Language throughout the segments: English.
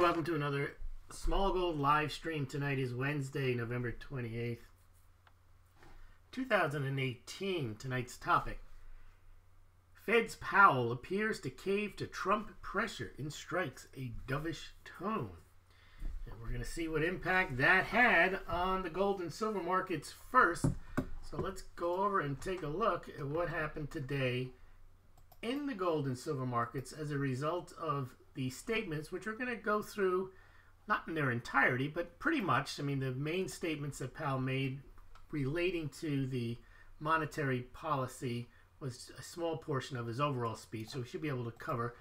welcome to another Smaulgld live stream. Tonight is Wednesday, November 28th, 2018. Tonight's topic: Fed's Powell appears to cave to Trump pressure and strikes a dovish tone. And we're going to see what impact that had on the gold and silver markets first. So let's go over and take a look at what happened today in the gold and silver markets as a result of the statements, which we're going to go through, not in their entirety, but pretty much. I mean, the main statements that Powell made relating to the monetary policy was a small portion of his overall speech, so we should be able to cover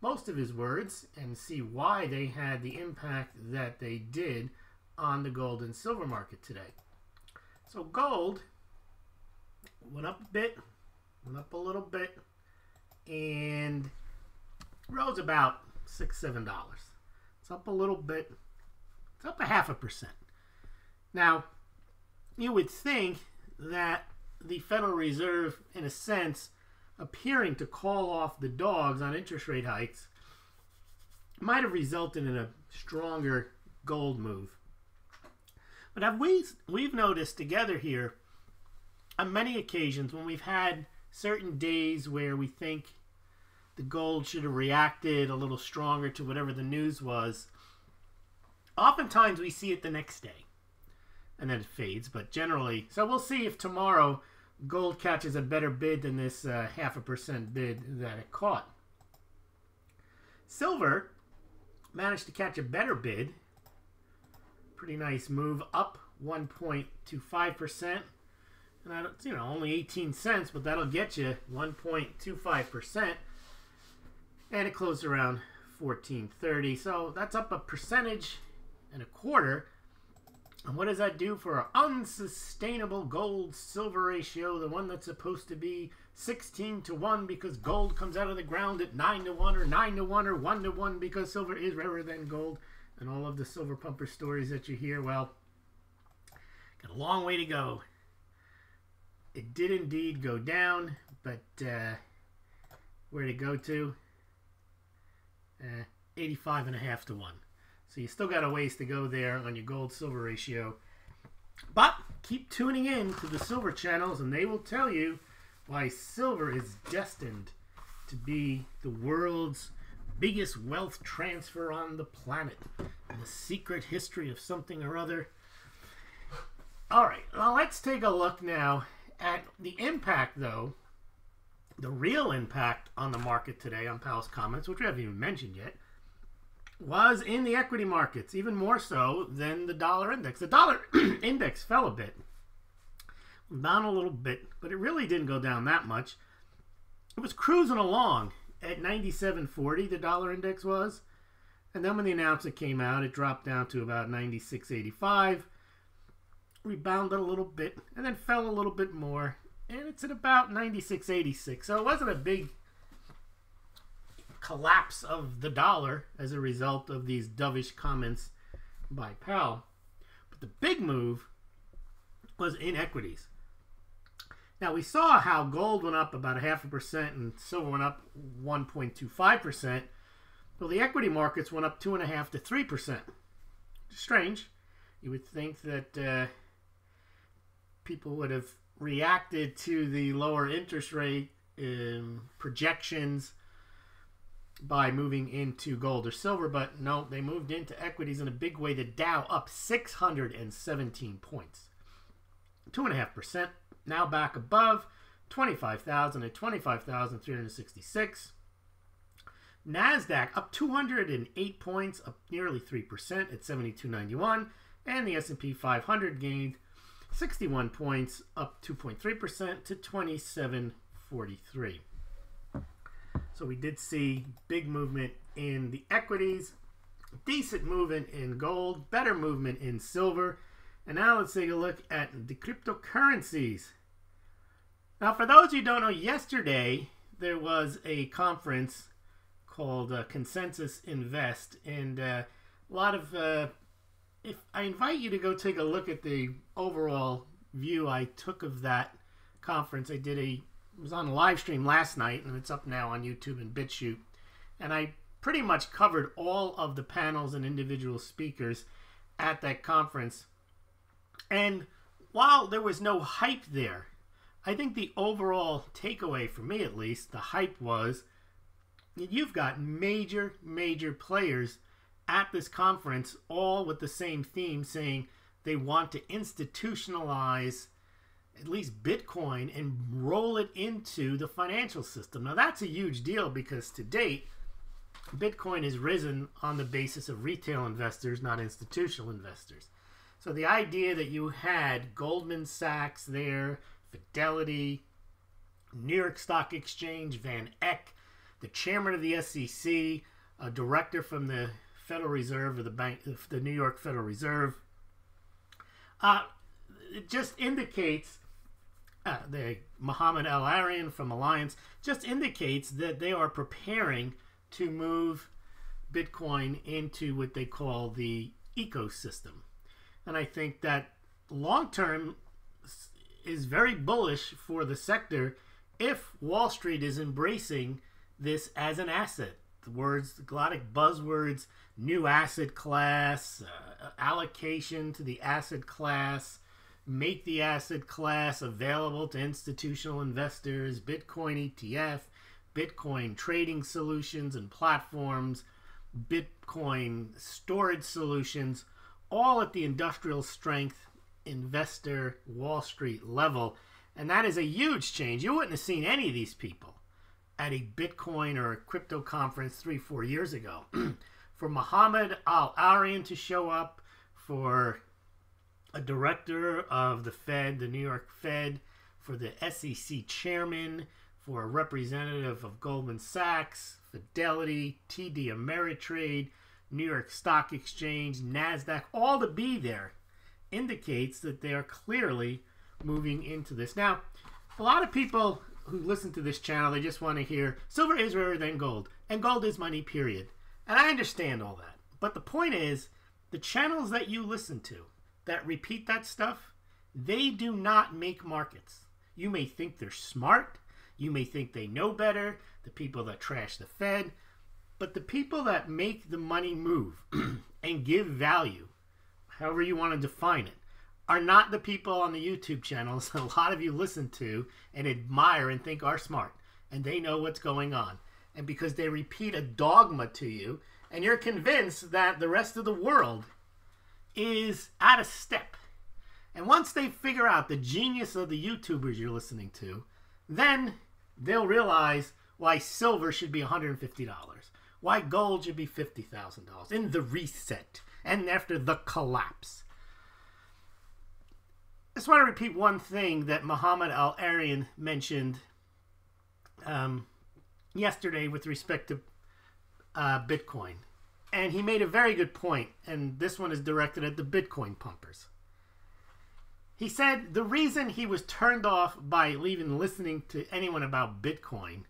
most of his words and see why they had the impact that they did on the gold and silver market today. So gold went up a bit, went up a little bit, and rose about $6-7. It's up a little bit. It's up 0.5%. Now, you would think that the Federal Reserve, in a sense, appearing to call off the dogs on interest rate hikes, might have resulted in a stronger gold move. But we've noticed together here, on many occasions, when we've had certain days where we think the gold should have reacted a little stronger to whatever the news was, oftentimes we see it the next day and then it fades. But generally, so we'll see if tomorrow gold catches a better bid than this 0.5% bid that it caught. Silver managed to catch a better bid. Pretty nice move, up 1.25%. And that's, only 18 cents, but that'll get you 1.25%. And it closed around 14.30. So that's up 1.25%. And what does that do for our unsustainable gold-silver ratio, the one that's supposed to be 16-1 because gold comes out of the ground at 9-1 or 9-1 or 1-1 because silver is rarer than gold, and all of the silver pumper stories that you hear? Well, got a long way to go. It did indeed go down, but where'd it go to? 85.5 to 1. So you still got a ways to go there on your gold-silver ratio. But keep tuning in to the silver channels, and they will tell you why silver is destined to be the world's biggest wealth transfer on the planet. The secret history of something or other. All right, well, let's take a look now at the impact, though, the real impact on the market today on Powell's comments, which we haven't even mentioned yet, was in the equity markets, even more so than the dollar index. The dollar index fell a bit, down a little bit, but it really didn't go down that much. It was cruising along at 97.40, the dollar index was, and then when the announcement came out, it dropped down to about 96.85, rebounded a little bit, and then fell a little bit more, and it's at about 96.86. So it wasn't a big collapse of the dollar as a result of these dovish comments by Powell. But the big move was in equities. Now, we saw how gold went up about 0.5% and silver went up 1.25%. Well, the equity markets went up 2.5 to 3%. Strange. You would think that people would have reacted to the lower interest rate projections by moving into gold or silver, but no, they moved into equities in a big way. The Dow up 617 points, 2.5%, now back above 25,000 at 25,366. NASDAQ up 208 points, up nearly 3% at 72.91, and the S&P 500 gained 61 points, up 2.3% to 2743. So we did see big movement in the equities, decent movement in gold, better movement in silver. And now let's take a look at the cryptocurrencies. Now, for those who don't know, yesterday there was a conference called Consensus Invest, and a lot of if I invite you to go take a look at the overall view I took of that conference. It was on a live stream last night, and it's up now on YouTube and BitChute. And I pretty much covered all of the panels and individual speakers at that conference. And while there was no hype there, I think the overall takeaway, for me at least, the hype was that you've got major players at this conference, all with the same theme, saying they want to institutionalize at least Bitcoin and roll it into the financial system. Now that's a huge deal, because to date, Bitcoin has risen on the basis of retail investors, not institutional investors. So the idea that you had Goldman Sachs there, Fidelity, New York Stock Exchange, Van Eck, the chairman of the SEC, a director from the Federal Reserve, or the New York Federal Reserve, it just indicates, the Mohammed Al-Arian from Reliance, just indicates that they are preparing to move Bitcoin into what they call the ecosystem. And I think that long-term is very bullish for the sector if Wall Street is embracing this as an asset. The lot of buzzwords, new asset class, allocation to the asset class, make the asset class available to institutional investors, Bitcoin ETF, Bitcoin trading solutions and platforms, Bitcoin storage solutions, all at the industrial strength investor Wall Street level. And that is a huge change. You wouldn't have seen any of these people at a Bitcoin or a crypto conference 3-4 years ago. For Mohammed Al-Arian to show up, for a director of the Fed, the New York Fed, for the SEC chairman, for a representative of Goldman Sachs, Fidelity, TD Ameritrade, New York Stock Exchange, NASDAQ, all to be there indicates that they are clearly moving into this. Now, a lot of people who listen to this channel, they just want to hear silver is rarer than gold, and gold is money, period. And I understand all that. But the point is, the channels that you listen to that repeat that stuff, they do not make markets. You may think they're smart. You may think they know better, the people that trash the Fed. But the people that make the money move and give value, however you want to define it, are not the people on the YouTube channels a lot of you listen to and admire and think are smart. And they know what's going on. And because they repeat a dogma to you, and you're convinced that the rest of the world is out of step. And once they figure out the genius of the YouTubers you're listening to, then they'll realize why silver should be $150, why gold should be $50,000 in the reset and after the collapse. I just want to repeat one thing that Mohammed Al-Arian mentioned yesterday with respect to Bitcoin. And he made a very good point, and this one is directed at the Bitcoin pumpers. He said the reason he was turned off by even listening to anyone about Bitcoin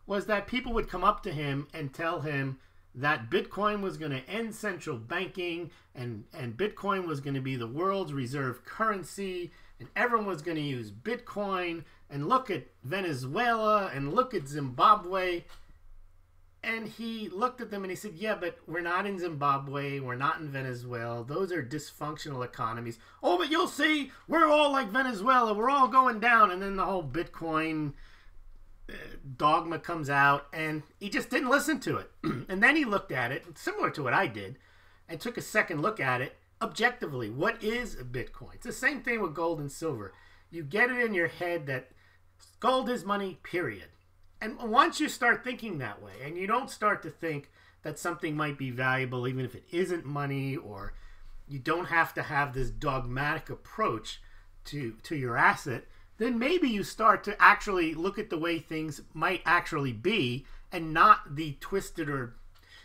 was that people would come up to him and tell him that Bitcoin was going to end central banking, and Bitcoin was going to be the world's reserve currency, and everyone was going to use Bitcoin, and look at Venezuela, and look at Zimbabwe. And he looked at them and he said, yeah, but we're not in Zimbabwe, we're not in Venezuela, those are dysfunctional economies. Oh, but you'll see, we're all like Venezuela, we're all going down. And then the whole Bitcoin dogma comes out, and he just didn't listen to it. And then he looked at it, similar to what I did, and took a second look at it objectively. What is a Bitcoin? It's the same thing with gold and silver. You get it in your head that gold is money, period. And once you start thinking that way, and you don't start to think that something might be valuable even if it isn't money, or you don't have to have this dogmatic approach to your asset, then maybe you start to actually look at the way things might actually be, and not the twisted or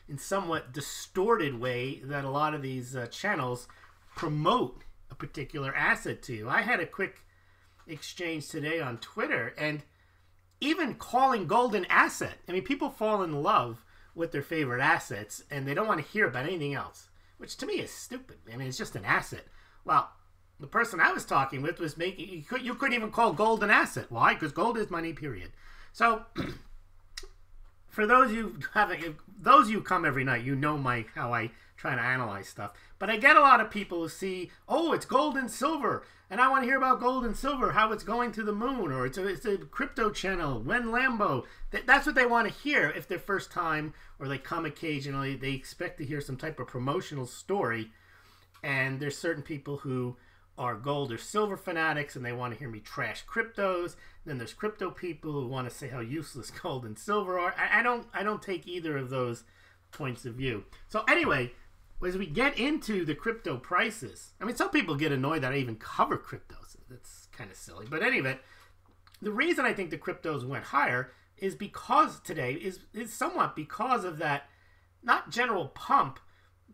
in somewhat distorted way that a lot of these channels promote a particular asset to you. I had a quick exchange today on Twitter, and even calling gold an asset. I mean, people fall in love with their favorite assets, and they don't want to hear about anything else, which to me is stupid. I mean, it's just an asset. Well, the person I was talking with was making, you couldn't even call gold an asset. Why? Because gold is money, period. So, for those you haven't, those you come every night, you know how I try to analyze stuff. But I get a lot of people who see, oh, it's gold and silver, and I want to hear about gold and silver, how it's going to the moon, or it's a crypto channel, when Lambo. That's what they want to hear if they're first time, or they come occasionally. They expect to hear some type of promotional story, and there's certain people who are gold or silver fanatics, and they want to hear me trash cryptos. Then there's crypto people who want to say how useless gold and silver are. I don't take either of those points of view. So anyway, as we get into the crypto prices, I mean, some people get annoyed that I even cover cryptos. That's kind of silly. But anyway, the reason I think the cryptos went higher is because today is somewhat because of that, not general pump,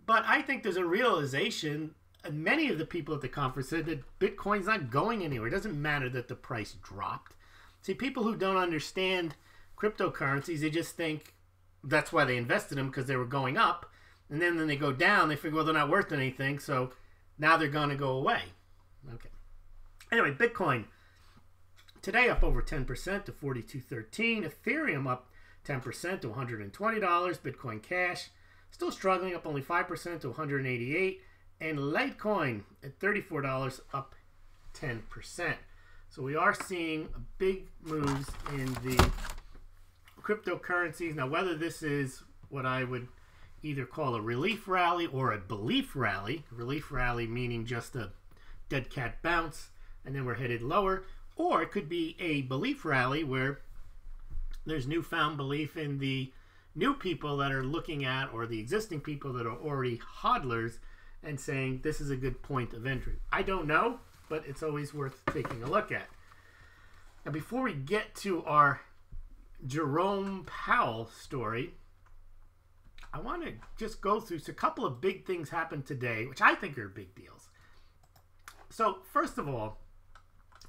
but I think there's a realization, and many of the people at the conference said that Bitcoin's not going anywhere. It doesn't matter that the price dropped. See, people who don't understand cryptocurrencies, they just think that's why they invested them, because they were going up. And then when they go down, they figure, well, they're not worth anything, so now they're going to go away. Okay. Anyway, Bitcoin today up over 10% to 42.13. Ethereum up 10% to $120. Bitcoin Cash still struggling, up only 5% to $188. And Litecoin at $34, up 10%. So we are seeing big moves in the cryptocurrencies. Now, whether this is what I would either call a relief rally or a belief rally. Relief rally meaning just a dead cat bounce and then we're headed lower. Or it could be a belief rally where there's newfound belief in the new people that are looking at, or the existing people that are already hodlers, and saying this is a good point of entry. I don't know, but it's always worth taking a look at. Now, before we get to our Jerome Powell story, I want to just go through a couple of big things happened today, which I think are big deals. So, first of all,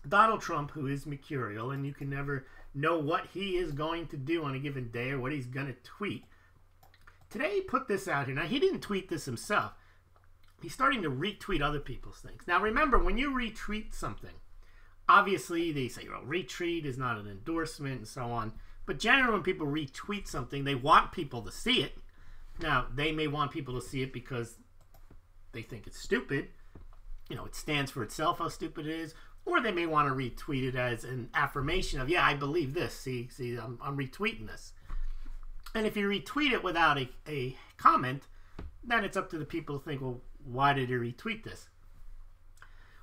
Donald Trump, who is mercurial, and you can never know what he is going to do on a given day or what he's going to tweet. Today he put this out here. Now, he didn't tweet this himself. He's starting to retweet other people's things. Now, remember, when you retweet something, obviously they say, well, retweet is not an endorsement and so on. But generally, when people retweet something, they want people to see it. Now, they may want people to see it because they think it's stupid. You know, it stands for itself, how stupid it is. Or they may want to retweet it as an affirmation of, yeah, I believe this. See, I'm retweeting this. And if you retweet it without a comment, then it's up to the people to think, well, why did he retweet this?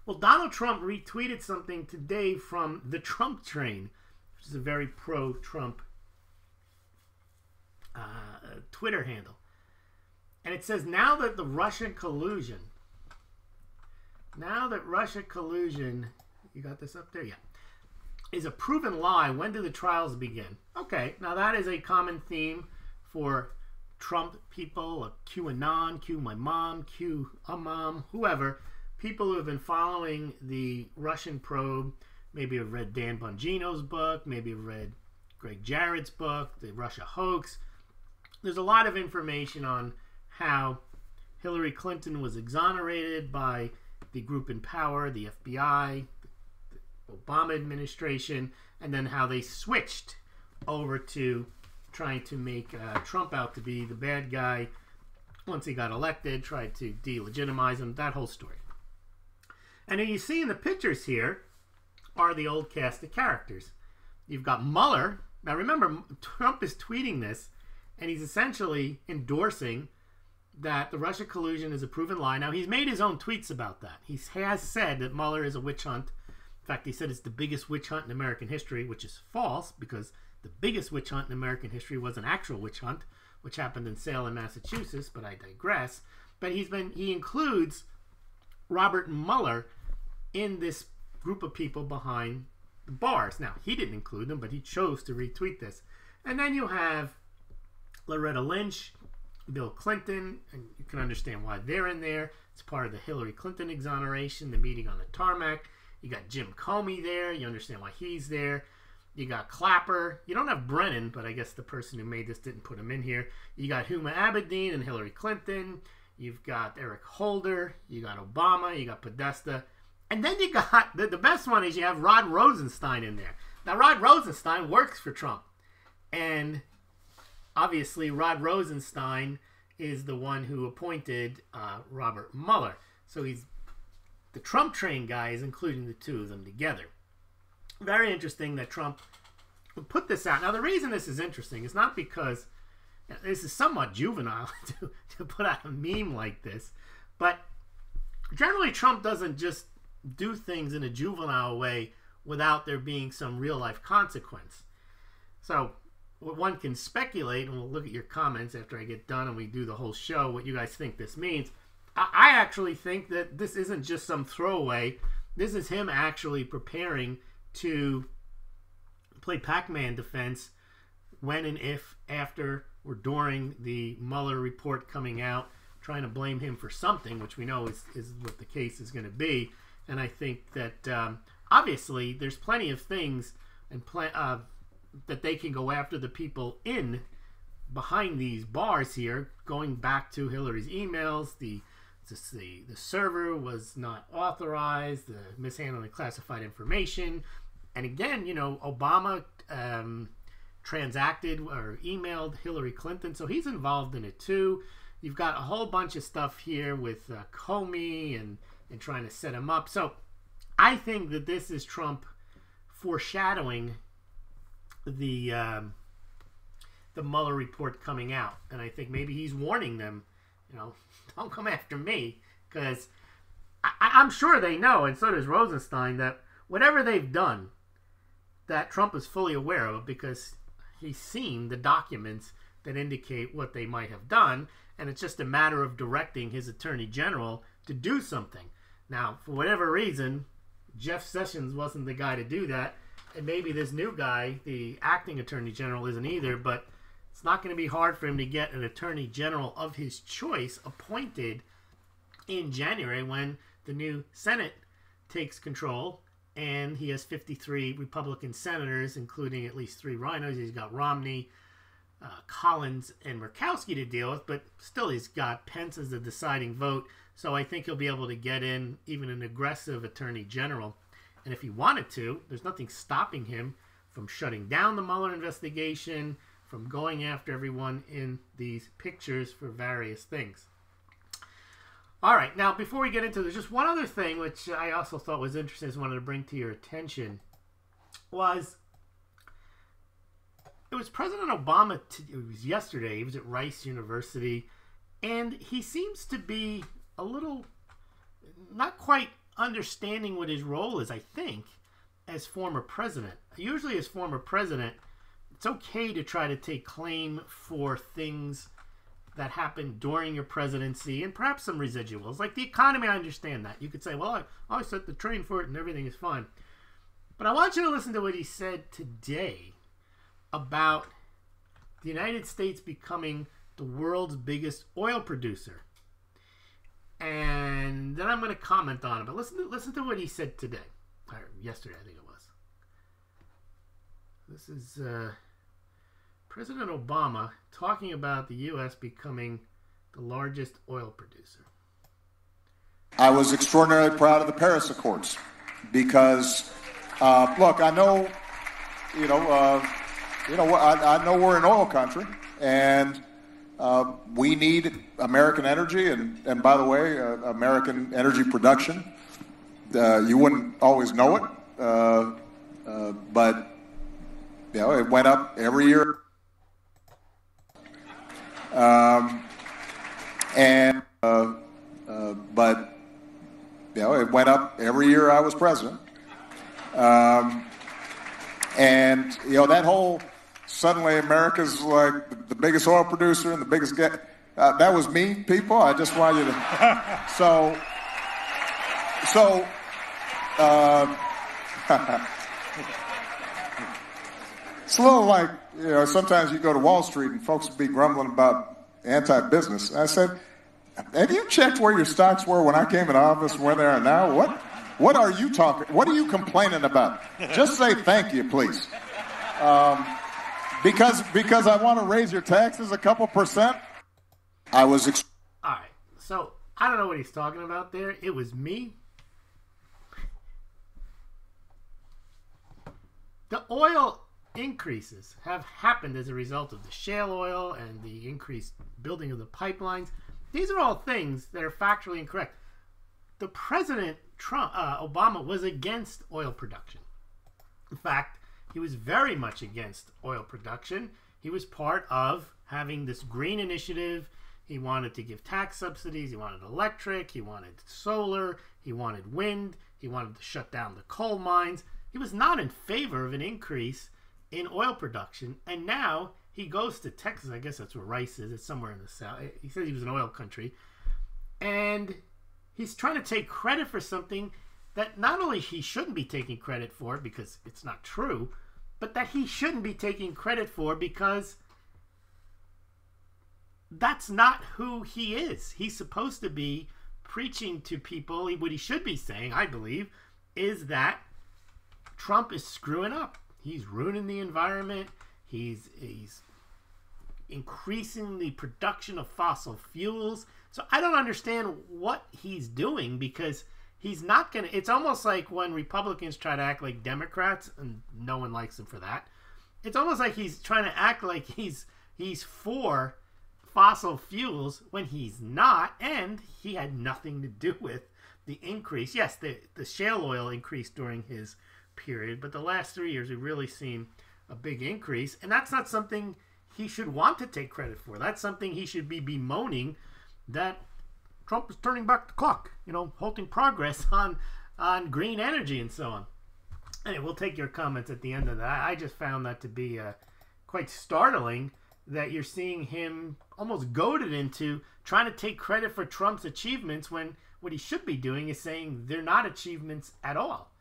Well, Donald Trump retweeted something today from the Trump Train, which is a very pro-Trump Twitter handle. And it says, now that Russia collusion, you got this up there? Yeah. Is a proven lie, when do the trials begin? Okay, now that is a common theme for Trump people, QAnon, Q my mom, Q a mom, whoever. People who have been following the Russian probe, maybe have read Dan Bongino's book, maybe have read Greg Jarrett's book, The Russia Hoax. There's a lot of information on how Hillary Clinton was exonerated by the group in power, the FBI, the Obama administration, and then how they switched over to trying to make Trump out to be the bad guy once he got elected, tried to delegitimize him, that whole story. And then you see in the pictures here are the old cast of characters. You've got Mueller. Now remember, Trump is tweeting this, and he's essentially endorsing that the Russia collusion is a proven lie. Now, he's made his own tweets about that. He has said that Mueller is a witch hunt. In fact, he said it's the biggest witch hunt in American history, which is false, because the biggest witch hunt in American history was an actual witch hunt, which happened in Salem, Massachusetts, but I digress. But he includes Robert Mueller in this group of people behind the bars. Now, he didn't include them, but he chose to retweet this. And then you have Loretta Lynch, Bill Clinton, and you can understand why they're in there. It's part of the Hillary Clinton exoneration, the meeting on the tarmac. You got Jim Comey there. You understand why he's there. You got Clapper. You don't have Brennan, but I guess the person who made this didn't put him in here. You got Huma Abedin and Hillary Clinton. You've got Eric Holder. You got Obama. You got Podesta. And then you got, the best one is you have Rod Rosenstein in there. Now, Rod Rosenstein works for Trump. And obviously Rod Rosenstein is the one who appointed Robert Mueller. So he's the Trump train guy is including the two of them together. Very interesting that Trump would put this out. Now, the reason this is interesting is not because this is somewhat juvenile to put out a meme like this, but generally Trump doesn't just do things in a juvenile way without there being some real-life consequence. So what one can speculate, and we'll look at your comments after I get done and we do the whole show, what you guys think this means. I actually think that this isn't just some throwaway. This is him actually preparing to play Pac-Man defense when and if, after, or during the Mueller report coming out, trying to blame him for something, which we know is what the case is going to be. And I think that obviously there's plenty of things and that they can go after the people behind these bars here, going back to Hillary's emails, the server was not authorized, the mishandling classified information. And again, you know, Obama transacted or emailed Hillary Clinton, so he's involved in it too. You've got a whole bunch of stuff here with Comey and trying to set him up. So I think that this is Trump foreshadowing the Mueller report coming out. And I think maybe he's warning them, you know, don't come after me, because I'm sure they know, and so does Rosenstein, that whatever they've done, that Trump is fully aware of, because he's seen the documents that indicate what they might have done, and it's just a matter of directing his attorney general to do something. Now, for whatever reason, Jeff Sessions wasn't the guy to do that, and maybe this new guy, the acting attorney general, isn't either, but it's not going to be hard for him to get an attorney general of his choice appointed in January when the new Senate takes control, and he has 53 Republican senators, including at least 3 rhinos. He's got Romney, Collins, and Murkowski to deal with, but still he's got Pence as the deciding vote, so I think he'll be able to get in even an aggressive attorney general. And if he wanted to, there's nothing stopping him from shutting down the Mueller investigation, from going after everyone in these pictures for various things. All right, now before we get into this, just one other thing which I also thought was interesting, just wanted to bring to your attention, was it was President Obama, it was yesterday, he was at Rice University, and he seems to be a little, not quite understanding what his role is, I think, as former president. Usually as former president, it's okay to try to take claim for things that happened during your presidency and perhaps some residuals. Like the economy, I understand that. You could say, well, I set the train for it and everything is fine. But I want you to listen to what he said today about the United States becoming the world's biggest oil producer. And then I'm going to comment on it. But listen to what he said today. Or yesterday, I think it was. This is President Obama talking about the U.S. becoming the largest oil producer. I was extraordinarily proud of the Paris Accords because, look, I know, I know we're an oil country, and we need American energy, and by the way, American energy production. You wouldn't always know it, but it went up every year. But it went up every year I was president. And that whole suddenly America's like the biggest oil producer and the biggest that was me, people. I just want you to it's a little like, sometimes you go to Wall Street and folks will be grumbling about anti-business. I said, have you checked where your stocks were when I came in office and where they are now? What are you talking? What are you complaining about? Just say thank you, please. Because I want to raise your taxes a couple percent. All right. So I don't know what he's talking about there. It was me. The oil increases have happened as a result of the shale oil and the increased building of the pipelines. These are all things that are factually incorrect. The President Obama was against oil production. In fact, he was very much against oil production. He was part of having this green initiative. He wanted to give tax subsidies. He wanted electric. He wanted solar. He wanted wind. He wanted to shut down the coal mines. He was not in favor of an increase in oil production. And now he goes to Texas. I guess that's where rice is. It's somewhere in the south. He says he was an oil country. And he's trying to take credit for something that not only he shouldn't be taking credit for because it's not true, but that he shouldn't be taking credit for because that's not who he is. He's supposed to be preaching to people. What he should be saying, I believe, is that Trump is screwing up. He's ruining the environment. He's increasing the production of fossil fuels. So I don't understand what he's doing because he's not going to... It's almost like when Republicans try to act like Democrats, and no one likes him for that. It's almost like he's trying to act like he's for fossil fuels when he's not, and he had nothing to do with the increase. Yes, the shale oil increased during his period, but the last 3 years we've really seen a big increase, and that's not something he should want to take credit for. That's something he should be bemoaning, that Trump is turning back the clock, halting progress on green energy and so on. Anyway, we'll take your comments at the end of that. I just found that to be quite startling that you're seeing him almost goaded into trying to take credit for Trump's achievements when what he should be doing is saying they're not achievements at all.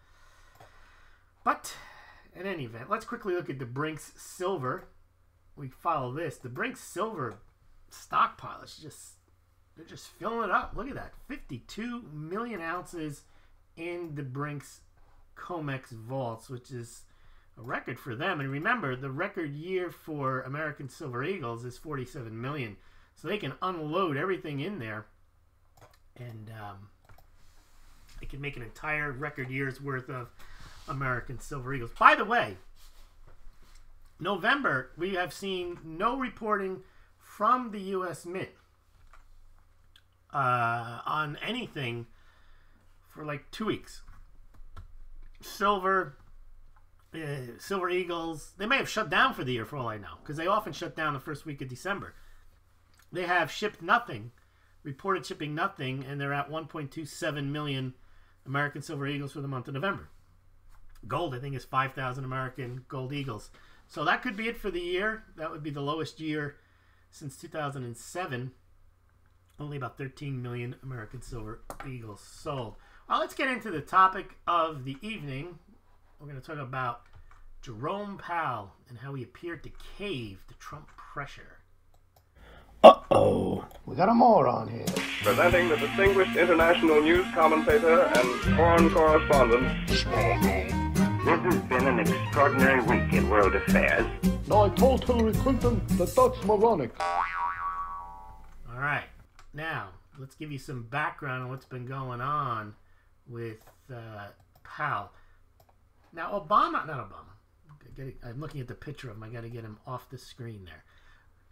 But in any event, let's quickly look at the Brinks Silver. We follow this. The Brinks Silver stockpile is they're just filling it up. Look at that. 52 million ounces in the Brinks COMEX vaults, which is a record for them. And remember, the record year for American Silver Eagles is 47 million. So they can unload everything in there. And they can make an entire record year's worth of American Silver Eagles. By the way, November, we have seen no reporting from the U.S. Mint on anything for like 2 weeks. Silver Eagles, they may have shut down for the year for all I know, because they often shut down the first week of December. They have shipped nothing, reported shipping nothing, and they're at 1.27 million American Silver Eagles for the month of November. Gold, I think, is 5,000 American Gold Eagles. So that could be it for the year. That would be the lowest year since 2007. Only about 13 million American Silver Eagles sold. Well, let's get into the topic of the evening. We're going to talk about Jerome Powell and how he appeared to cave to Trump pressure. Uh-oh. We got a moron here. Presenting the distinguished international news commentator and foreign correspondent, Smaulgld. This has been an extraordinary week in world affairs. No, I told Hillary Clinton that that's moronic. All right. Now, let's give you some background on what's been going on with Powell. Now, not Obama. I'm looking at the picture of him. I got to get him off the screen there.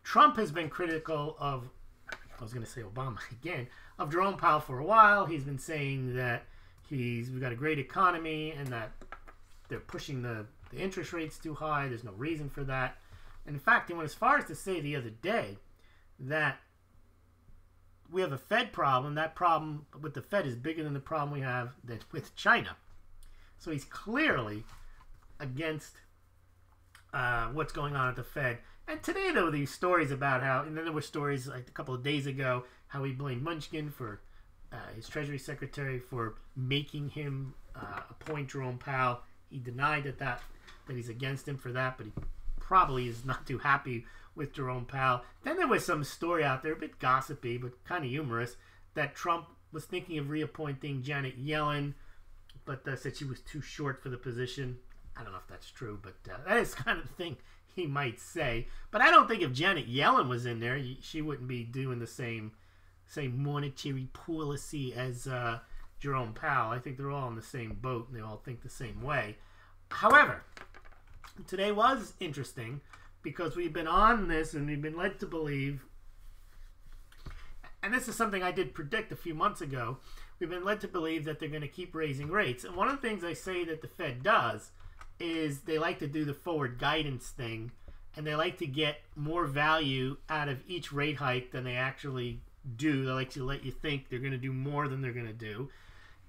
Trump has been critical of, I was going to say Obama again, of Jerome Powell for a while. He's been saying that we've got a great economy and that they're pushing the interest rates too high. There's no reason for that. And in fact, he went as far as to say the other day that we have a Fed problem. That problem with the Fed is bigger than the problem we have with China. So he's clearly against what's going on at the Fed. And today, though, these stories about how, and then there were stories like a couple of days ago, how he blamed Munchkin for his Treasury Secretary for making him appoint Jerome Powell. He denied that he's against him for that, but he probably is not too happy with Jerome Powell. Then there was some story out there, a bit gossipy, but kind of humorous, that Trump was thinking of reappointing Janet Yellen, but said she was too short for the position. I don't know if that's true, but that is kind of the thing he might say. But I don't think if Janet Yellen was in there, she wouldn't be doing the same monetary policy as Jerome Powell. I think they're all in the same boat, and they all think the same way. However, Today was interesting because we've been on this and we've been led to believe, and this is something I did predict a few months ago, we've been led to believe that they're going to keep raising rates. And one of the things I say that the Fed does is they like to do the forward guidance thing, and they like to get more value out of each rate hike than they actually do. They like to let you think they're going to do more than they're going to do.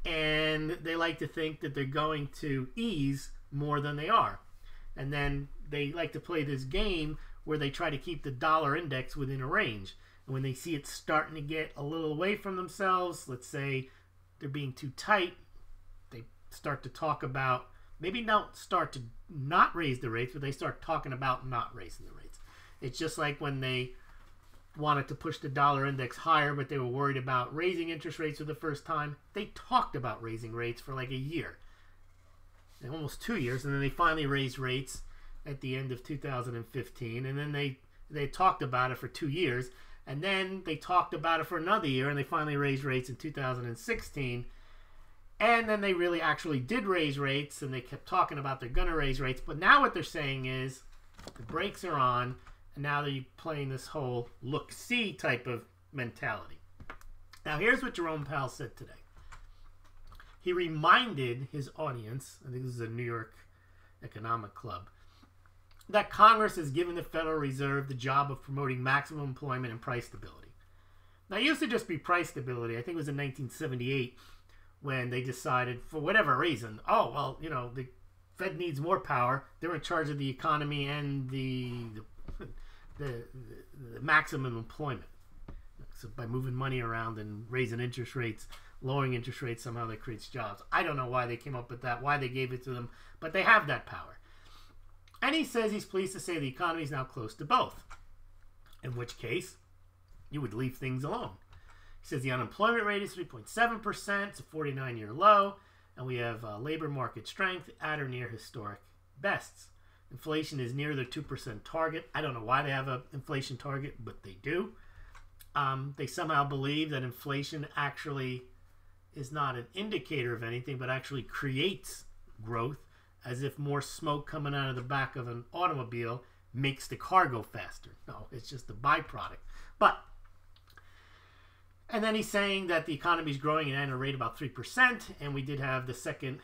And they like to think that they're going to ease more than they are. And then they like to play this game where they try to keep the dollar index within a range. And when they see it starting to get a little away from themselves, let's say they're being too tight, they start to talk about, maybe don't start to not raise the rates, but they start talking about not raising the rates. It's just like when they wanted to push the dollar index higher, but they were worried about raising interest rates for the first time. They talked about raising rates for like a year, almost 2 years, and then they finally raised rates at the end of 2015, and then they talked about it for 2 years, and then they talked about it for another year, and they finally raised rates in 2016. And then they really actually did raise rates, and they kept talking about they're going to raise rates. But now what they're saying is the brakes are on, and now they're playing this whole look-see type of mentality. Now here's what Jerome Powell said today. He reminded his audience, I think this is a New York Economic Club, that Congress has given the Federal Reserve the job of promoting maximum employment and price stability. Now it used to just be price stability. I think it was in 1978. When they decided, for whatever reason, oh, well, you know, the Fed needs more power. They're in charge of the economy and the maximum employment. So by moving money around and raising interest rates, lowering interest rates, somehow that creates jobs. I don't know why they came up with that, why they gave it to them, but they have that power. And he says he's pleased to say the economy is now close to both, in which case you would leave things alone. He says the unemployment rate is 3.7%. It's a 49-year low. And we have labor market strength at or near historic bests. Inflation is near the 2% target. I don't know why they have an inflation target, but they do. They somehow believe that inflation actually is not an indicator of anything, but actually creates growth, as if more smoke coming out of the back of an automobile makes the car go faster. No, it's just a byproduct. And then he's saying that the economy is growing at a rate about 3%, and we did have the second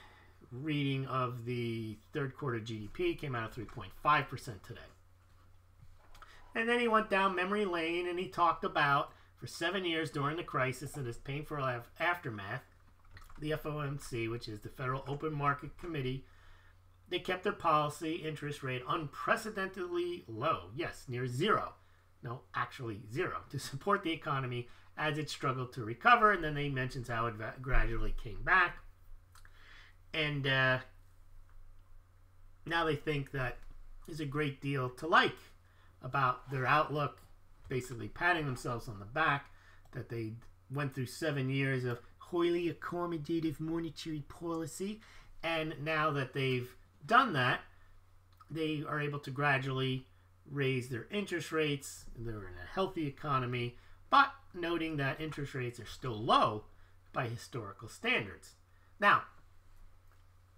reading of the third quarter GDP, came out at 3.5% today. And then he went down memory lane, and he talked about, for 7 years during the crisis and its painful aftermath, the FOMC, which is the Federal Open Market Committee, they kept their policy interest rate unprecedentedly low. Yes, near zero. No, actually zero, to support the economy as it struggled to recover. And then they mentions how it gradually came back. And now they think that is a great deal to like about their outlook, basically patting themselves on the back, that they went through 7 years of highly accommodative monetary policy. And now that they've done that, they are able to gradually raise their interest rates. They're in a healthy economy, but noting that interest rates are still low by historical standards. Now,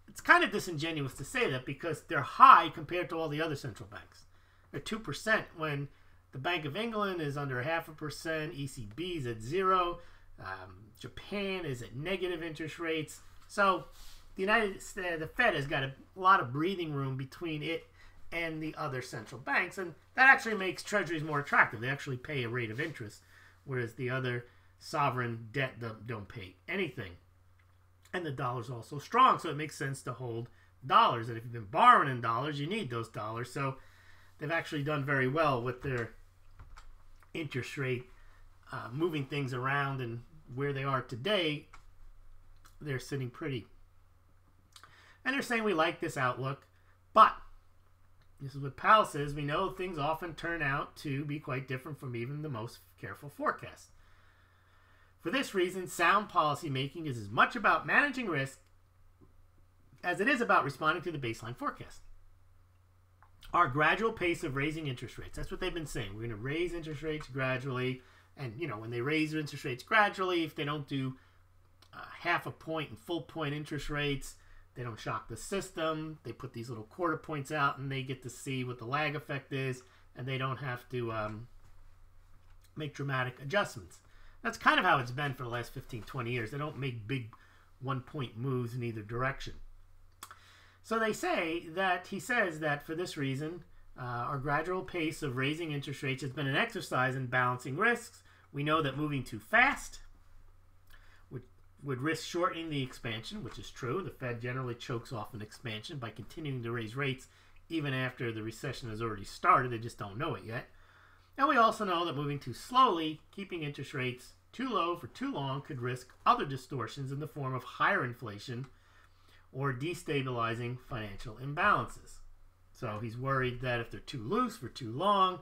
it's kind of disingenuous to say that because they're high compared to all the other central banks. They're 2% when the Bank of England is under 0.5%, ECB is at 0, Japan is at negative interest rates. So the Fed has got a lot of breathing room between it and the other central banks, and that actually makes treasuries more attractive. They actually pay a rate of interest, whereas the other sovereign debt don't pay anything. And the dollar's also strong, so it makes sense to hold dollars. And if you've been borrowing in dollars, you need those dollars. So they've actually done very well with their interest rate, moving things around, and where they are today, they're sitting pretty. And they're saying we like this outlook, but this is what Powell says, we know things often turn out to be quite different from even the most careful forecasts. For this reason, sound policy making is as much about managing risk as it is about responding to the baseline forecast. Our gradual pace of raising interest rates, that's what they've been saying. We're going to raise interest rates gradually. And, you know, when they raise interest rates gradually, if they don't do half a point and full point interest rates, They don't shock the system. They put these little quarter points out, and they get to see what the lag effect is, and they don't have to make dramatic adjustments. That's kind of how it's been for the last 15, 20 years. They don't make big one-point moves in either direction. So they say that, he says that for this reason, our gradual pace of raising interest rates has been an exercise in balancing risks. We know that moving too fast would risk shortening the expansion, which is true. The Fed generally chokes off an expansion by continuing to raise rates even after the recession has already started. They just don't know it yet. And we also know that moving too slowly, keeping interest rates too low for too long, could risk other distortions in the form of higher inflation or destabilizing financial imbalances. So he's worried that if they're too loose for too long,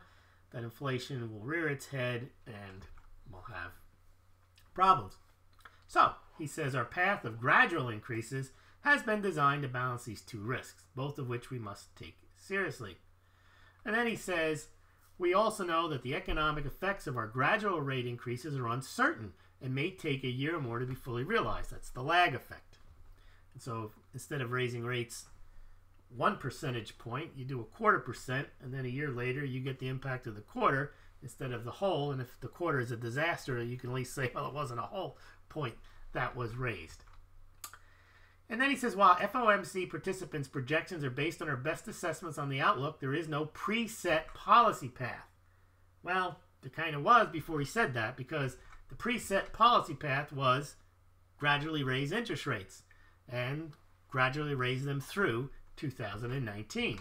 that inflation will rear its head and we'll have problems. So he says our path of gradual increases has been designed to balance these two risks, both of which we must take seriously. And then he says, we also know that the economic effects of our gradual rate increases are uncertain and may take a year or more to be fully realized. That's the lag effect. And so instead of raising rates 1 percentage point, you do 0.25%, and then a year later you get the impact of the quarter instead of the whole. And if the quarter is a disaster, you can at least say, well, it wasn't a whole point that was raised. And then he says, while FOMC participants' projections are based on our best assessments on the outlook, there is no preset policy path. Well, there kind of was before he said that, because the preset policy path was gradually raise interest rates and gradually raise them through 2019.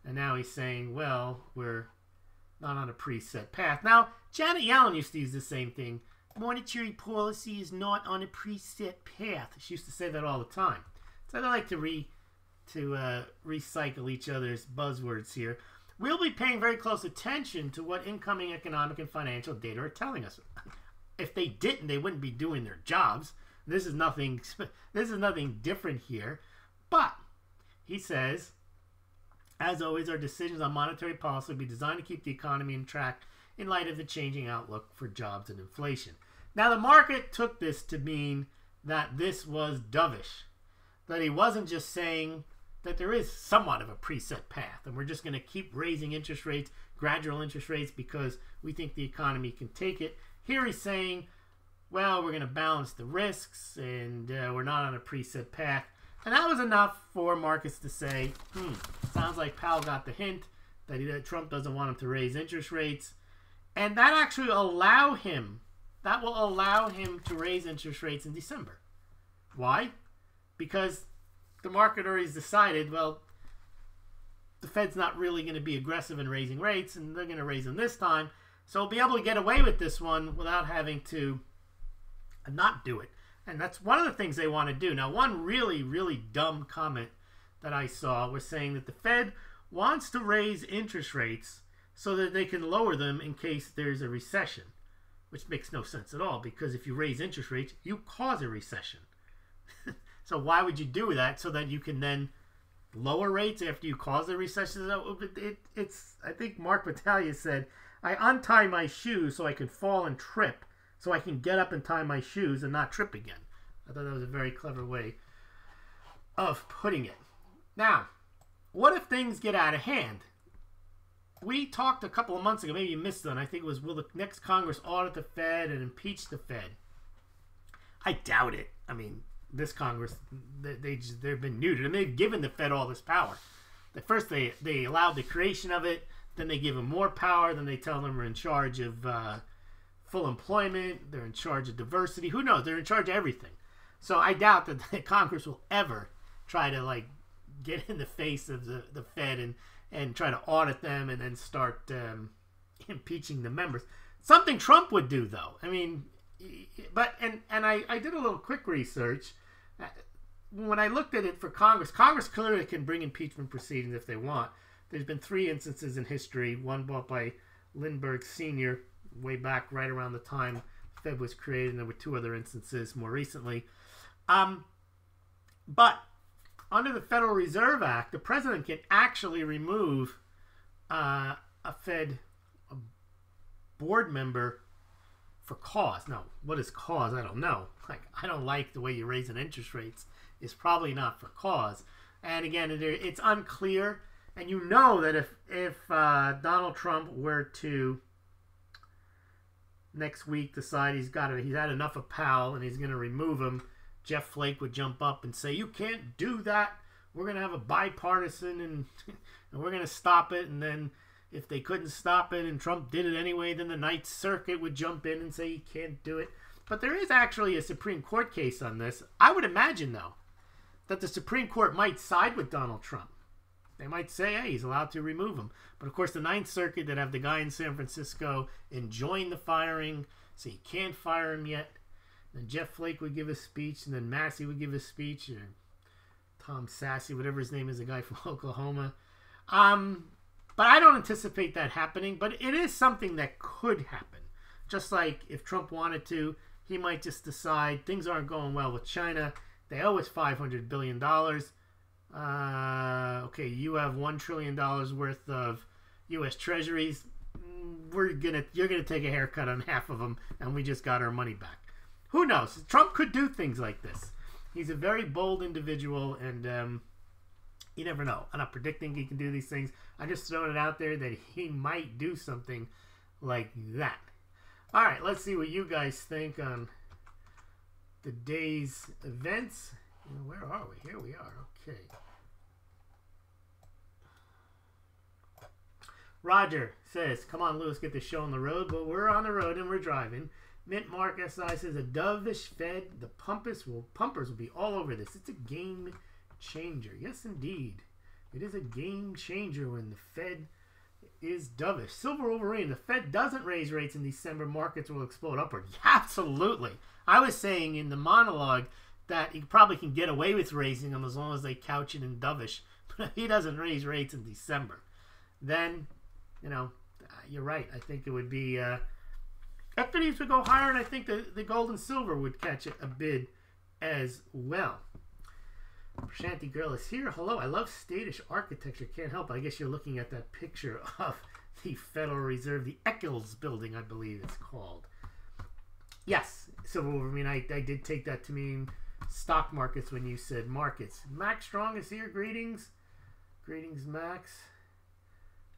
And now he's saying, well, we're not on a preset path. Now, Janet Yellen used to use the same thing. Monetary policy is not on a preset path. She used to say that all the time. So I like to recycle each other's buzzwords here. We'll be paying very close attention to what incoming economic and financial data are telling us. If they didn't, they wouldn't be doing their jobs. This is nothing different here. But he says, as always, our decisions on monetary policy will be designed to keep the economy in track in light of the changing outlook for jobs and inflation. Now, the market took this to mean that this was dovish, that he wasn't just saying that there is somewhat of a preset path, and we're just going to keep raising interest rates, gradual interest rates, because we think the economy can take it. Here he's saying, well, we're going to balance the risks, and we're not on a preset path. And that was enough for markets to say, sounds like Powell got the hint that Trump doesn't want him to raise interest rates. And that actually will allow him to raise interest rates in December. Why? Because the market already decided, well, the Fed's not really going to be aggressive in raising rates, and they're going to raise them this time. So we'll be able to get away with this one without having to not do it. And that's one of the things they want to do. Now, one really, really dumb comment that I saw was saying that the Fed wants to raise interest rates so that they can lower them in case there's a recession, which makes no sense at all, because if you raise interest rates, you cause a recession. So why would you do that so that you can then lower rates after you cause a recession? I think Mark Battaglia said, I untie my shoes so I can fall and trip, so I can get up and tie my shoes and not trip again. I thought that was a very clever way of putting it. Now, what if things get out of hand? We talked a couple of months ago, maybe you missed it, and I think it was, will the next Congress audit the Fed and impeach the Fed? I doubt it. I mean, this Congress, they've been neutered, and they've given the Fed all this power. At first, they allowed the creation of it, then they give them more power, then they tell them we're in charge of full employment, they're in charge of diversity. Who knows? They're in charge of everything. So I doubt that the Congress will ever try to get in the face of the Fed and try to audit them and then start impeaching the members. Something Trump would do, though. I mean, I did a little quick research. When I looked at it for Congress clearly can bring impeachment proceedings if they want. There's been 3 instances in history, one brought by Lindbergh Sr. way back right around the time the Fed was created, and there were 2 other instances more recently. But under the Federal Reserve Act, the president can actually remove a Fed board member for cause. Now, what is cause? I don't know. I don't like the way you're raising interest rates is probably not for cause. And again, it's unclear. And you know that if Donald Trump were to next week decide he's had enough of Powell and he's going to remove him, Jeff Flake would jump up and say, "You can't do that. We're going to have a bipartisan and we're going to stop it." And then if they couldn't stop it and Trump did it anyway, then the Ninth Circuit would jump in and say he can't do it. But there is actually a Supreme Court case on this. I would imagine, though, that the Supreme Court might side with Donald Trump. They might say, hey, he's allowed to remove him. But, of course, the Ninth Circuit that have the guy in San Francisco enjoying the firing, so you can't fire him yet. Then Jeff Flake would give a speech, and then Massey would give a speech, or Tom Sassy, whatever his name is, the guy from Oklahoma. But I don't anticipate that happening, but it is something that could happen. Just like if Trump wanted to, he might just decide things aren't going well with China. They owe us $500 billion. Okay, you have $1 trillion worth of U.S. Treasuries. You're gonna take a haircut on half of them, and we just got our money back. Who knows? Trump could do things like this. He's a very bold individual, and you never know. I'm not predicting he can do these things. I'm just throwing it out there that he might do something like that. All right, let's see what you guys think on the day's events. Where are we? Here we are. Okay. Roger says, "Come on, Lewis, get the show on the road." But we're on the road and we're driving. Mint Mark SI says, "A dovish Fed, the pumpers will be all over this. It's a game changer." Yes, indeed. It is a game changer when the Fed is dovish. Silver Wolverine, the Fed doesn't raise rates in December, markets will explode upward. Absolutely. I was saying in the monologue that he probably can get away with raising them as long as they couch it in dovish. But if he doesn't raise rates in December, then, you're right. I think it would be, equities would go higher, and I think the gold and silver would catch a bid as well. Shanty Girl is here. Hello, I love statish architecture. Can't help it. I guess you're looking at that picture of the Federal Reserve, the Eccles building, I believe it's called. Yes, so I did take that to mean stock markets when you said markets. Max Strong is here. Greetings. Greetings, Max.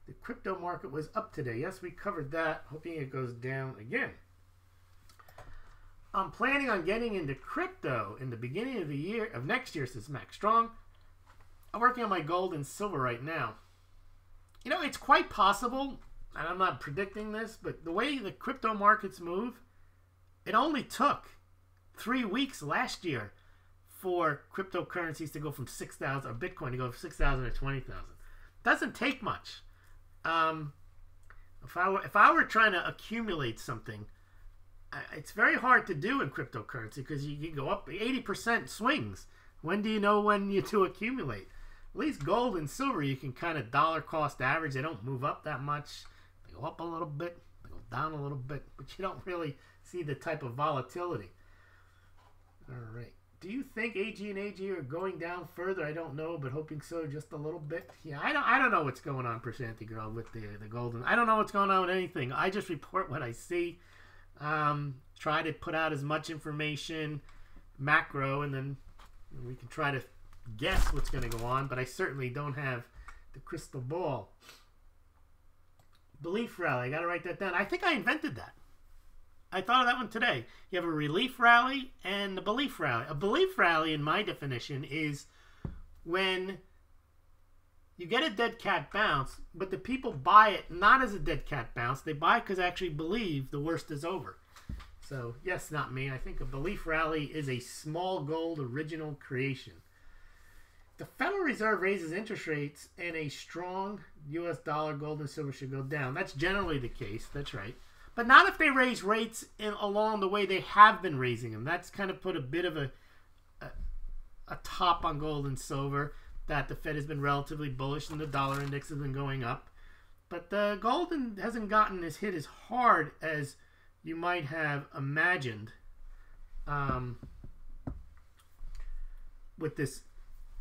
The crypto market was up today. Yes, we covered that. Hoping it goes down again. I'm planning on getting into crypto in the beginning of next year, says Max Strong. I'm working on my gold and silver right now. It's quite possible, and I'm not predicting this, but the way the crypto markets move, it only took 3 weeks last year for cryptocurrencies to go from 6,000, or Bitcoin to go from 6,000 to 20,000. Doesn't take much. If I were trying to accumulate something, it's very hard to do in cryptocurrency because you can go up 80% swings. When do you know when to accumulate? At least gold and silver, you can kind of dollar cost average. They don't move up that much. They go up a little bit, they go down a little bit, but you don't really see the type of volatility. All right. Do you think AG and AG are going down further? I don't know, but hoping so, just a little bit. Yeah, I don't know what's going on, Prashanti Girl, with the golden. I don't know what's going on with anything. I just report what I see. Try to put out as much information, macro, and then we can try to guess what's going to go on, but I certainly don't have the crystal ball. Belief rally. I got to write that down. I think I invented that. I thought of that one today. You have a relief rally and a belief rally. A belief rally, in my definition, is when you get a dead cat bounce, but the people buy it not as a dead cat bounce. They buy it because they actually believe the worst is over. So, yes, not me. I think a belief rally is a Smaulgld original creation. The Federal Reserve raises interest rates and a strong U.S. dollar, gold, and silver should go down. That's generally the case. That's right. But not if they raise rates along the way they have been raising them. That's kind of put a bit of a top on gold and silver, that the Fed has been relatively bullish and the dollar index has been going up. But the gold hasn't gotten hit as hard as you might have imagined with this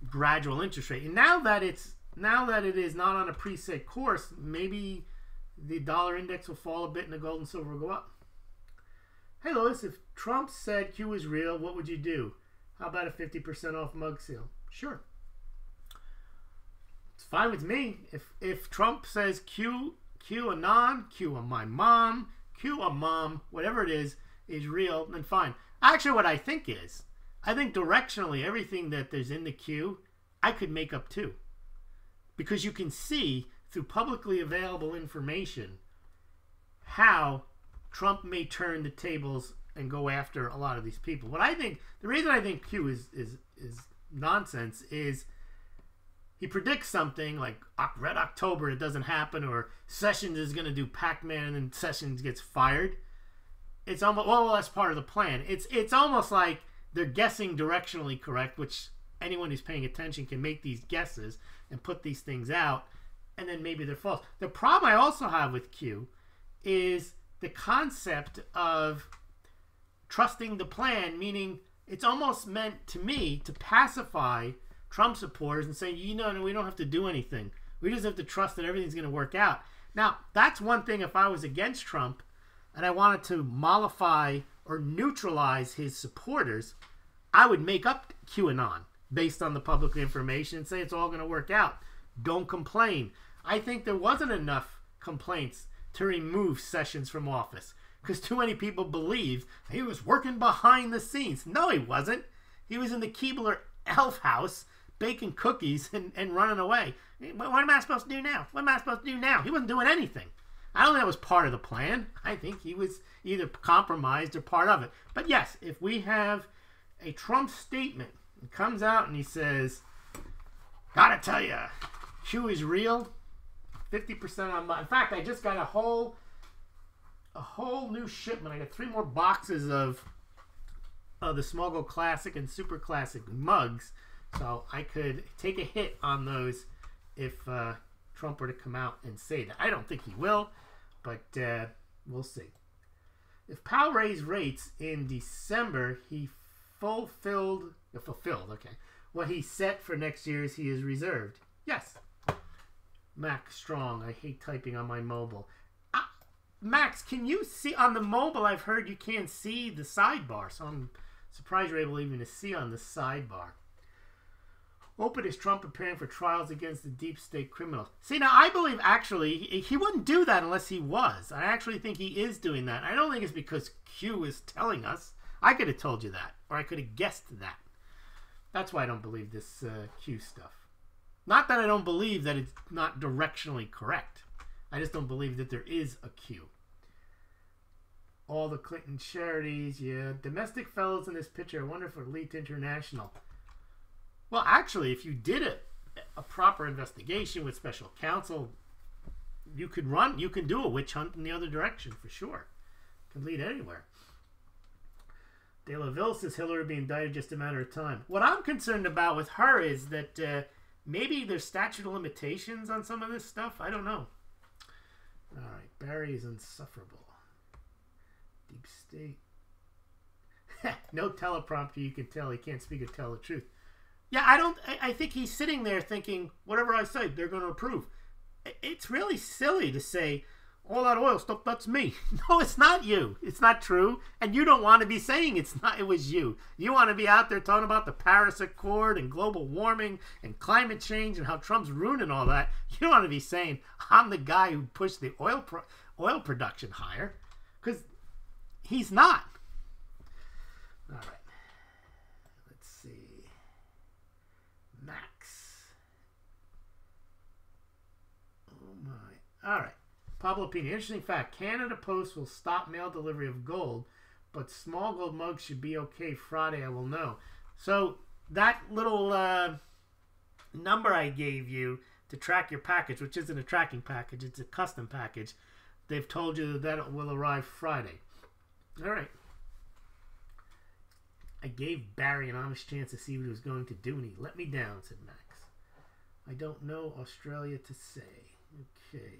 gradual interest rate. And now that it is not on a preset course, maybe the dollar index will fall a bit and the gold and silver will go up. Hey Lois, if Trump said Q is real, what would you do? How about a 50% off mug seal? Sure. It's fine with me. If Trump says Q anon, Q on my mom, Q on mom, whatever it is real, then fine. Actually, what I think is, I think directionally everything that there's in the Q, I could make up too. Because you can see through publicly available information how Trump may turn the tables and go after a lot of these people. What I think, the reason I think Q is nonsense is he predicts something like Red October, it doesn't happen, or Sessions is going to do Pac-Man and then Sessions gets fired. It's almost, well, that's part of the plan. It's almost like they're guessing directionally correct, which anyone who's paying attention can make these guesses and put these things out, and then maybe they're false. The problem I also have with Q is the concept of trusting the plan, meaning it's almost meant to me to pacify Trump supporters and say, you know, we don't have to do anything. We just have to trust that everything's going to work out. Now, that's one thing if I was against Trump and I wanted to mollify or neutralize his supporters, I would make up QAnon based on the public information and say it's all going to work out. Don't complain. I think there wasn't enough complaints to remove Sessions from office because too many people believe he was working behind the scenes. No, he wasn't. He was in the Keebler elf house baking cookies and running away. What am I supposed to do now? What am I supposed to do now? He wasn't doing anything. I don't think that was part of the plan. I think he was either compromised or part of it. But yes, if we have a Trump statement, he comes out and he says, gotta tell you, Q is real, 50% on my... In fact, I just got a whole new shipment. I got 3 more boxes of the Smaulgld Classic and Super Classic mugs. So I could take a hit on those if Trump were to come out and say that. I don't think he will, but we'll see. If Powell raised rates in December, he fulfilled, what he set for next year is he is reserved. Yes. Max Strong, I hate typing on my mobile. Max, can you see on the mobile? I've heard you can't see the sidebar, so I'm surprised you're able even to see on the sidebar. Open is Trump preparing for trials against the deep state criminals. See, now I believe actually he wouldn't do that unless he was. I actually think he is doing that. I don't think it's because Q is telling us. I could have told you that, or I could have guessed that. That's why I don't believe this Q stuff. Not that I don't believe that it's not directionally correct. I just don't believe that there is a Q. All the Clinton charities, yeah. Domestic fellows in this picture, I wonder if it lead to international. Well, actually, if you did a proper investigation with special counsel, you can do a witch hunt in the other direction for sure. It can lead anywhere. De La Ville says Hillary will be indicted just a matter of time. What I'm concerned about with her is that maybe there's statute of limitations on some of this stuff. I don't know. All right, Barry is insufferable. Deep state. No teleprompter, you can tell he can't speak or tell the truth. Yeah, I think he's sitting there thinking, whatever I say, they're going to approve. It's really silly to say, all that oil stuff, that's me. No, it's not you. It's not true. And you don't want to be saying it was you. You want to be out there talking about the Paris Accord and global warming and climate change and how Trump's ruining all that. You don't want to be saying, I'm the guy who pushed the oil production higher. Because he's not. All right. Let's see. Max. Oh my. All right. Pablo Pina. Interesting fact. Canada Post will stop mail delivery of gold, but Smaulgld mugs should be okay Friday. I will know. So that little number I gave you to track your package, which isn't a tracking package, it's a custom package, they've told you that it will arrive Friday. All right. I gave Barry an honest chance to see what he was going to do, and he let me down, said Max. I don't know Australia to say. Okay.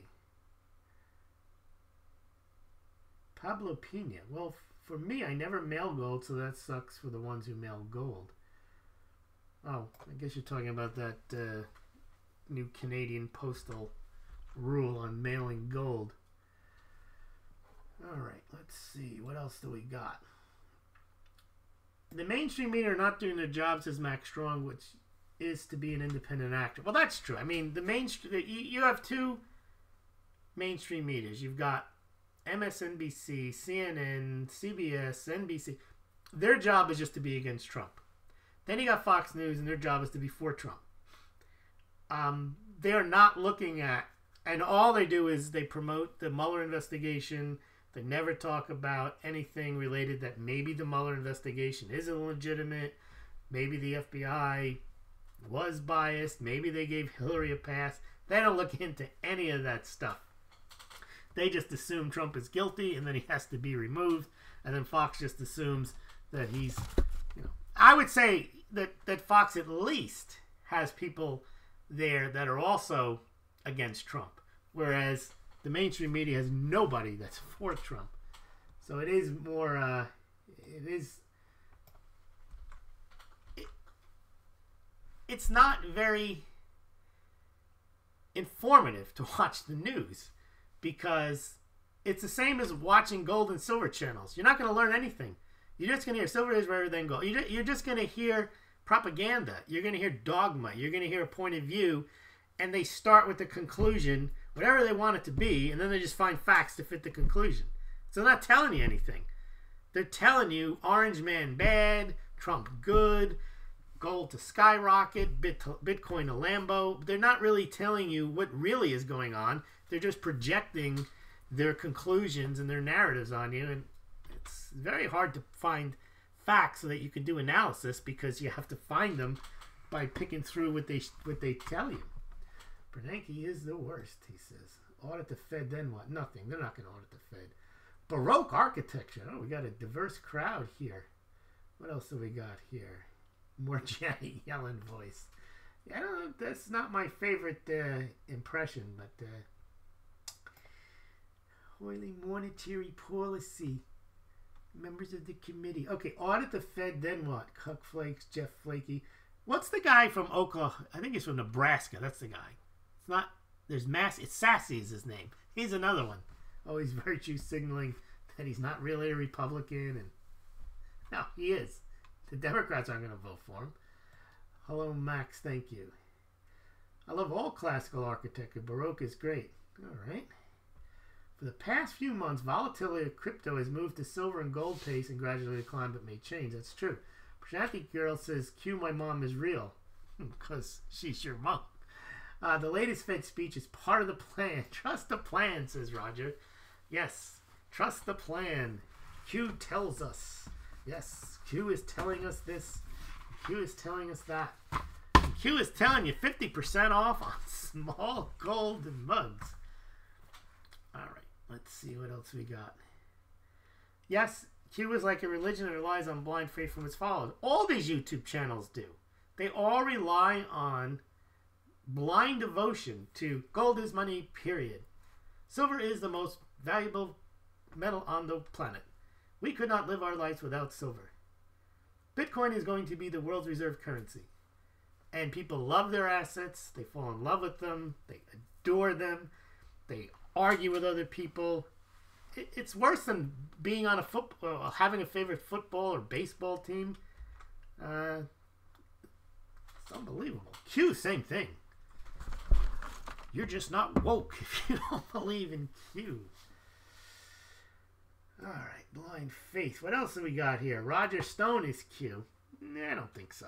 Pablo Pina. Well, for me, I never mail gold, so that sucks for the ones who mail gold. Oh, I guess you're talking about that new Canadian postal rule on mailing gold. All right, let's see. What else do we got? The mainstream media are not doing their job, says Max Strong, which is to be an independent actor. Well, that's true. I mean, the mainstream. You have two mainstream medias. You've got MSNBC, CNN, CBS, NBC. Their job is just to be against Trump. Then you got Fox News, and their job is to be for Trump. They are not looking at, and all they do is they promote the Mueller investigation. They never talk about anything related that maybe the Mueller investigation isn't legitimate. Maybe the FBI was biased. Maybe they gave Hillary a pass. They don't look into any of that stuff. They just assume Trump is guilty and then he has to be removed. And then Fox just assumes that he's, I would say that Fox at least has people there that are also against Trump. Whereas the mainstream media has nobody that's for Trump. So it is more, it's not very informative to watch the news because it's the same as watching gold and silver channels. You're not going to learn anything. You're just going to hear silver is better than gold. You're just going to hear propaganda. You're going to hear dogma. You're going to hear a point of view, and they start with the conclusion, whatever they want it to be, and then they just find facts to fit the conclusion. So they're not telling you anything. They're telling you Orange Man bad, Trump good, gold to skyrocket, Bitcoin to Lambo. They're not really telling you what really is going on. They're just projecting their conclusions and their narratives on you, and it's very hard to find facts so that you can do analysis because you have to find them by picking through what they tell you. Bernanke is the worst, he says. Audit the Fed, then what? Nothing. They're not going to audit the Fed. Baroque architecture. Oh, we got a diverse crowd here. What else have we got here? More Janet Yellen voice. Yeah, I don't know. That's not my favorite impression, but oily monetary policy. Members of the committee. Okay, audit the Fed, then what? Cuck Flakes, Jeff Flakey. What's the guy from Oklahoma? I think he's from Nebraska. That's the guy. It's not, there's it's Sassy is his name. He's another one. Always virtue signaling that he's not really a Republican. And no, he is. The Democrats aren't going to vote for him. Hello, Max. Thank you. I love all classical architecture. Baroque is great. All right. For the past few months, volatility of crypto has moved to silver and gold pace and gradually declined, but may change. That's true. Prashanti Girl says, Q, my mom is real. Because she's your mom. The latest Fed speech is part of the plan. Trust the plan, says Roger. Yes, trust the plan. Q tells us. Yes, Q is telling us this. Q is telling us that. And Q is telling you 50% off on Smaulgld and mugs. All right, let's see what else we got. Yes, Q is like a religion that relies on blind faith from its followers. All these YouTube channels do. They all rely on blind devotion to gold is money, period. Silver is the most valuable metal on the planet. We could not live our lives without silver. Bitcoin is going to be the world's reserve currency. And people love their assets. They fall in love with them. They adore them. They argue with other people. It's worse than being on a football, having a favorite football or baseball team. It's unbelievable. Q, same thing. You're just not woke if you don't believe in Q. All right, blind faith. What else have we got here? Roger Stone is Q. Nah, I don't think so.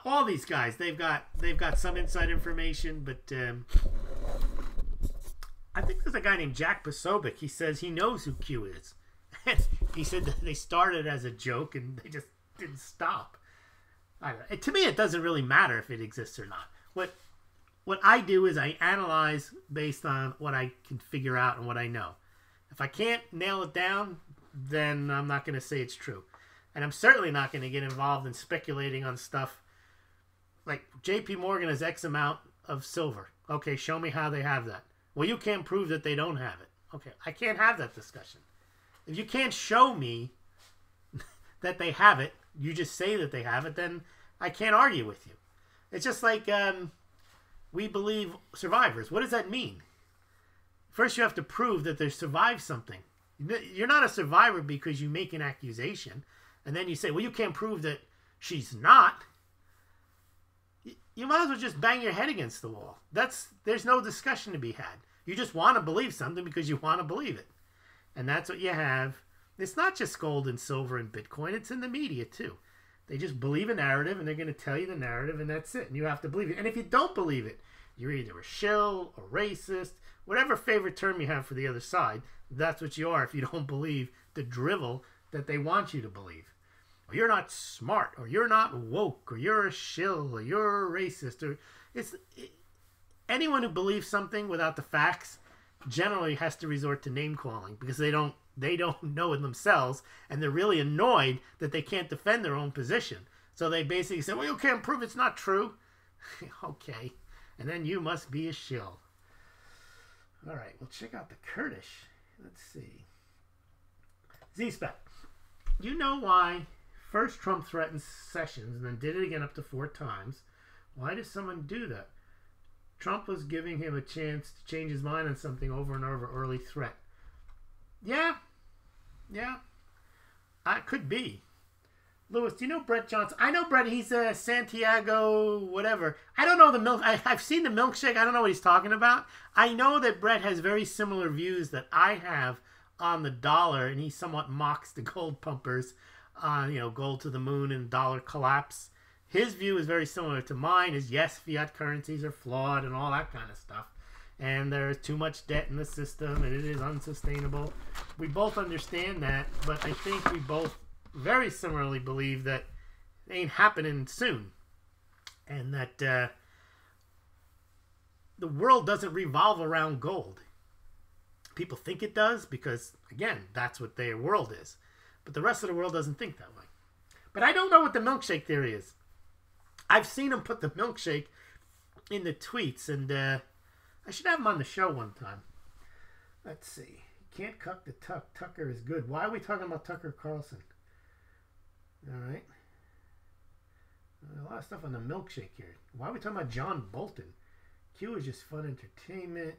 All these guys, they've got some inside information, but I think there's a guy named Jack Posobiec. He says he knows who Q is. He said that they started as a joke and they just didn't stop. I don't know. To me, it doesn't really matter if it exists or not. What I do is I analyze based on what I can figure out and what I know. If I can't nail it down, then I'm not going to say it's true. And I'm certainly not going to get involved in speculating on stuff like JP Morgan has X amount of silver. Okay, show me how they have that. Well, you can't prove that they don't have it. Okay, I can't have that discussion. If you can't show me that they have it, you just say that they have it, then I can't argue with you. It's just like we believe survivors. What does that mean? First, you have to prove that they survived something. You're not a survivor because you make an accusation. and then you say, well, you can't prove that she's not, you might as well just bang your head against the wall. There's no discussion to be had. You just want to believe something because you want to believe it. And that's what you have. It's not just gold and silver and Bitcoin. It's in the media too. They just believe a narrative and they're going to tell you the narrative and that's it. And you have to believe it. And if you don't believe it, you're either a shill, a racist, whatever favorite term you have for the other side, that's what you are if you don't believe the drivel that they want you to believe. Or you're not smart, or you're not woke, or you're a shill, or you're a racist. Anyone who believes something without the facts generally has to resort to name calling because they don't know it themselves, and they're really annoyed that they can't defend their own position. So they basically say, well, you can't prove it's not true. Okay. And then you must be a shill. All right, well, check out the Kurdish. Let's see. Z-Spec. You know why first Trump threatened Sessions and then did it again up to 4 times? Why does someone do that? Trump was giving him a chance to change his mind on something over and over, early threat. Yeah. It could be. Lewis, do you know Brett Johnson? I know Brett. He's a Santiago, whatever. I don't know the milk. I've seen the milkshake. I don't know what he's talking about. I know that Brett has very similar views that I have on the dollar, and he somewhat mocks the gold pumpers on, gold to the moon and dollar collapse. His view is very similar to mine. Is yes, fiat currencies are flawed and all that kind of stuff. And there's too much debt in the system, and it is unsustainable. We both understand that, but I think we both very similarly believe that it ain't happening soon, and that the world doesn't revolve around gold. People think it does because, again, that's what their world is, but the rest of the world doesn't think that way. But I don't know what the milkshake theory is. I've seen him put the milkshake in the tweets, and I should have him on the show one time. Let's see. Can't cuck the tuck. Tucker is good. Why are we talking about Tucker Carlson? All right. A lot of stuff on the milkshake here. Why are we talking about John Bolton? Q is just fun entertainment.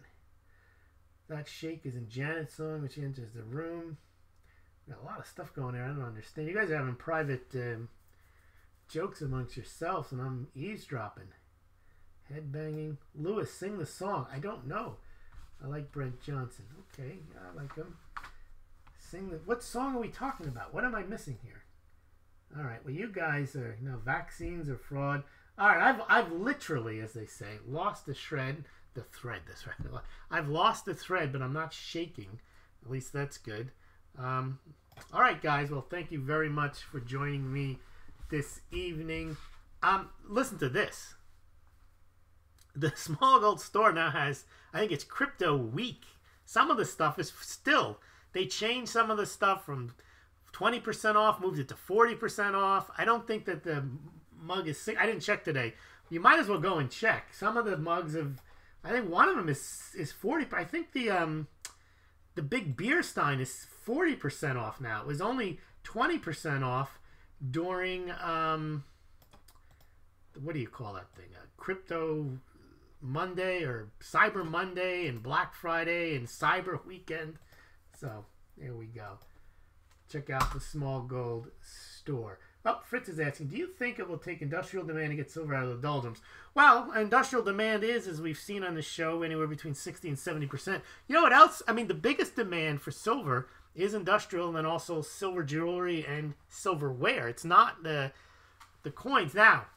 That shake is in Janet's song, which enters the room. We got a lot of stuff going there. I don't understand. You guys are having private jokes amongst yourselves, and I'm eavesdropping. Headbanging. Lewis, sing the song. I don't know. I like Brent Johnson. Okay, yeah, I like him. Sing the. What song are we talking about? What am I missing here? All right. Well, you guys are vaccines are fraud. All right. I've literally, as they say, lost the thread. I've lost the thread, but I'm not shaking. At least that's good. All right, guys. Well, thank you very much for joining me this evening. Listen to this. The Smaulgld store now has, I think it's Crypto Week. Some of the stuff is still, they changed some of the stuff from 20% off, moved it to 40% off. I don't think that the mug is, I didn't check today. You might as well go and check. Some of the mugs have, I think one of them is 40. I think the big beer stein is 40% off now. It was only 20% off during, what do you call that thing? Crypto Monday or Cyber Monday and Black Friday and Cyber Weekend. So there we go. Check out the Smaulgld store. Oh, Fritz is asking, do you think it will take industrial demand to get silver out of the doldrums? Well, industrial demand is, as we've seen on the show, anywhere between 60 and 70%. You know what else? I mean, the biggest demand for silver is industrial, and then also silver jewelry and silverware. It's not the coins. Now,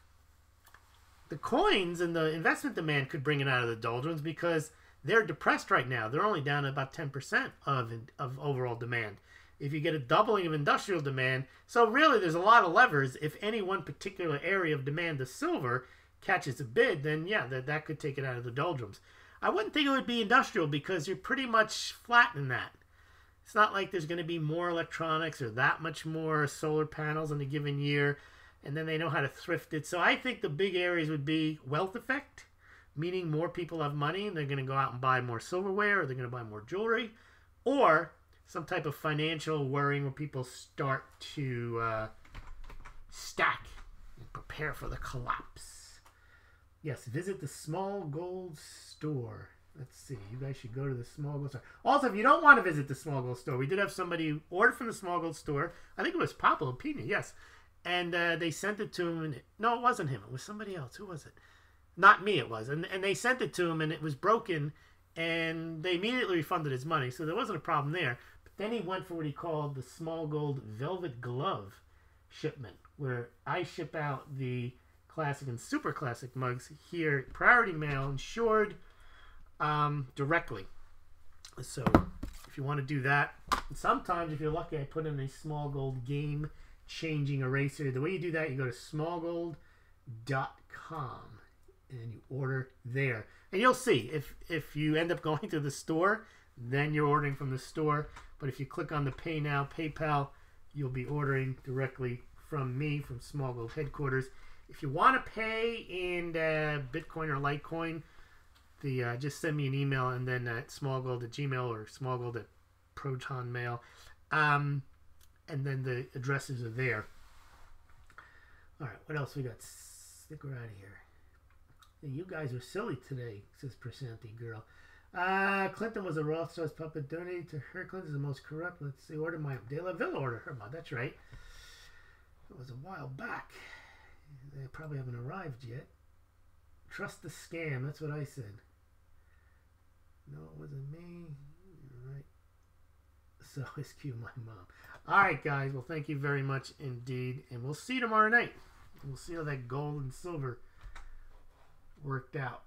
the coins and the investment demand could bring it out of the doldrums because they're depressed right now. They're only down to about 10% of overall demand. If you get a doubling of industrial demand, so really there's a lot of levers. If any one particular area of demand of silver catches a bid, then yeah, that could take it out of the doldrums. I wouldn't think it would be industrial because you're pretty much flat in that. It's not like there's going to be more electronics or that much more solar panels in a given year, and then they know how to thrift it. So I think the big areas would be wealth effect, meaning more people have money and they're going to go out and buy more silverware, or they're going to buy more jewelry, or some type of financial worrying where people start to stack and prepare for the collapse. Yes, visit the Smaulgld store. Let's see. You guys should go to the Smaulgld store. Also, if you don't want to visit the Smaulgld store, we did have somebody order from the Smaulgld store. I think it was Papa Opina, yes. And they sent it to him. And no, it wasn't him. It was somebody else. Who was it? Not me, it was. And they sent it to him, and it was broken. And they immediately refunded his money. So there wasn't a problem there. But then he went for what he called the Smaulgld Velvet Glove shipment, where I ship out the classic and super classic mugs here, priority mail, insured, directly. So if you want to do that, sometimes if you're lucky, I put in a Smaulgld game changing eraser. The way you do that, you go to smaulgld.com and you order there, and you'll see if you end up going to the store, then you're ordering from the store. But if you click on the Pay Now PayPal, you'll be ordering directly from me, from Smaulgld headquarters. If you want to pay in Bitcoin or Litecoin, just send me an email, and then at smaulgld@gmail or smaulgld@protonmail, and then the addresses are there. All right, what else we got? Stick around here. You guys were silly today, says Prasanti Girl. Clinton was a Rothschild's puppet. Donated to her. Clinton's the most corrupt. Let's see. Order my De La Villa order her mom. That's right. It was a while back. They probably haven't arrived yet. Trust the scam. That's what I said. No, it wasn't me. All right. So is Q my mom. All right, guys. Well, thank you very much indeed, and we'll see you tomorrow night. We'll see how that gold and silver worked out.